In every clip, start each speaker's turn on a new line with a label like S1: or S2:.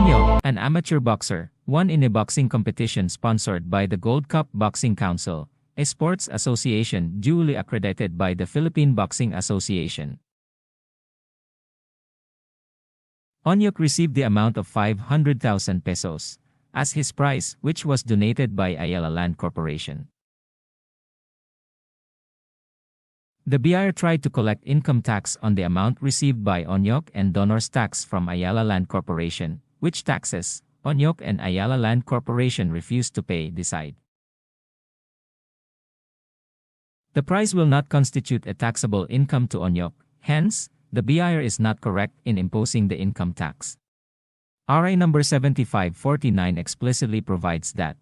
S1: Onyo, an amateur boxer, won in a boxing competition sponsored by the Gold Cup Boxing Council, a sports association duly accredited by the Philippine Boxing Association. Onyok received the amount of 500,000 pesos as his prize, which was donated by Ayala Land Corporation. The BIR tried to collect income tax on the amount received by Onyok and donors tax from Ayala Land Corporation, which taxes Onyok and Ayala Land Corporation refused to pay, decide. The prize will not constitute a taxable income to Onyok, hence, the BIR is not correct in imposing the income tax. RA number 7549 explicitly provides that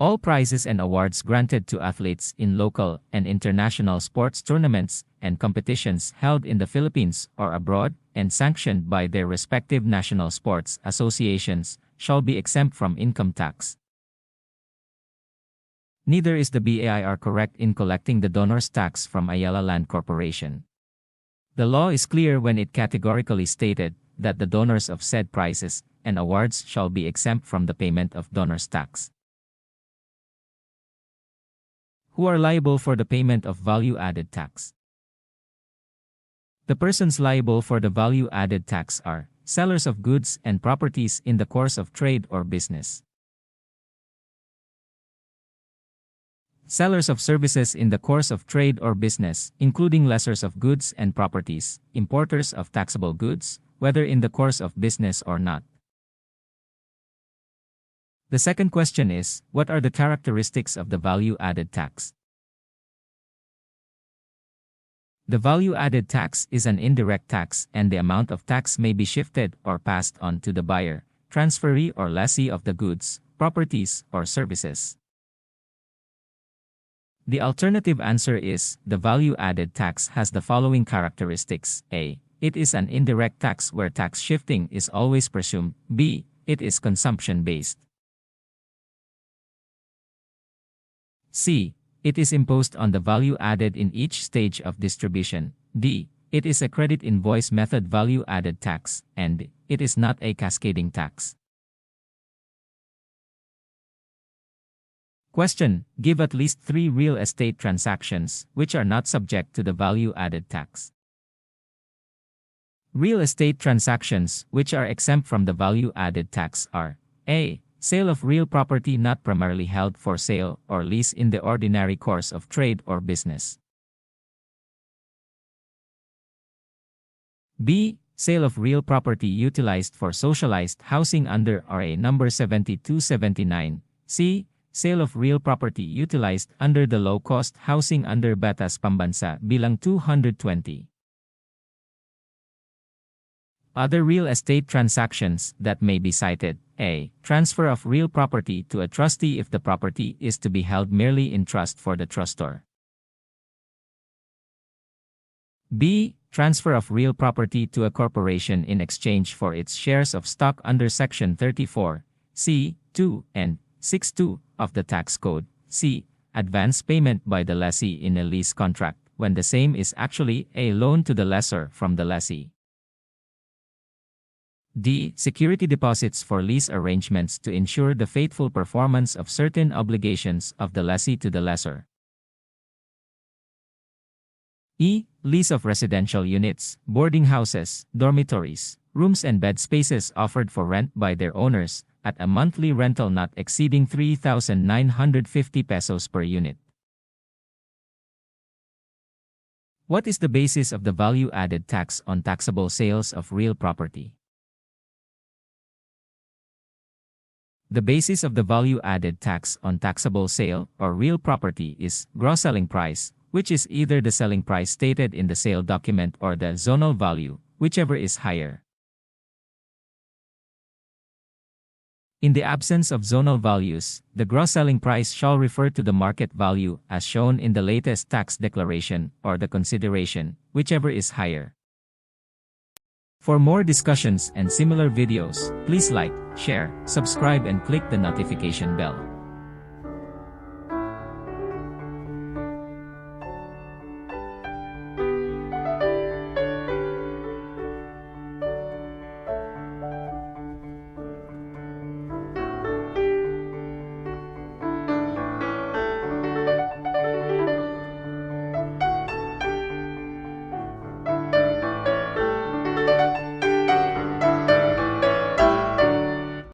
S1: all prizes and awards granted to athletes in local and international sports tournaments and competitions held in the Philippines or abroad and sanctioned by their respective national sports associations shall be exempt from income tax. Neither is the BIR correct in collecting the donor's tax from Ayala Land Corporation. The law is clear when it categorically stated that the donors of said prizes and awards shall be exempt from the payment of donor's tax. Who are liable for the payment of value-added tax? The persons liable for the value-added tax are sellers of goods and properties in the course of trade or business, sellers of services in the course of trade or business, including lessors of goods and properties, importers of taxable goods, whether in the course of business or not. The second question is, what are the characteristics of the value-added tax? The value-added tax is an indirect tax, and the amount of tax may be shifted or passed on to the buyer, transferee or lessee of the goods, properties, or services. The alternative answer is, the value-added tax has the following characteristics. A. It is an indirect tax where tax shifting is always presumed. B. It is consumption-based. C. It is imposed on the value added in each stage of distribution. D. It is a credit invoice method value-added tax, and it is not a cascading tax. Question: give at least 3 real estate transactions which are not subject to the value-added tax. Real estate transactions which are exempt from the value-added tax are: A. Sale of real property not primarily held for sale or lease in the ordinary course of trade or business. B. Sale of real property utilized for socialized housing under RA number 7279. C. Sale of real property utilized under the low-cost housing under Batas Pambansa bilang 220. Other real estate transactions that may be cited: A. Transfer of real property to a trustee if the property is to be held merely in trust for the trustor. B. Transfer of real property to a corporation in exchange for its shares of stock under Section 34, C. 2 and 6(2) of the Tax Code. C. Advance payment by the lessee in a lease contract when the same is actually a loan to the lessor from the lessee. D. Security deposits for lease arrangements to ensure the faithful performance of certain obligations of the lessee to the lessor. E. Lease of residential units, boarding houses, dormitories, rooms and bed spaces offered for rent by their owners at a monthly rental not exceeding 3,950 pesos per unit. What is the basis of the value-added tax on taxable sales of real property? The basis of the value-added tax on taxable sale or real property is gross selling price, which is either the selling price stated in the sale document or the zonal value, whichever is higher. In the absence of zonal values, the gross selling price shall refer to the market value as shown in the latest tax declaration or the consideration, whichever is higher. For more discussions and similar videos, please like, share, subscribe and click the notification bell.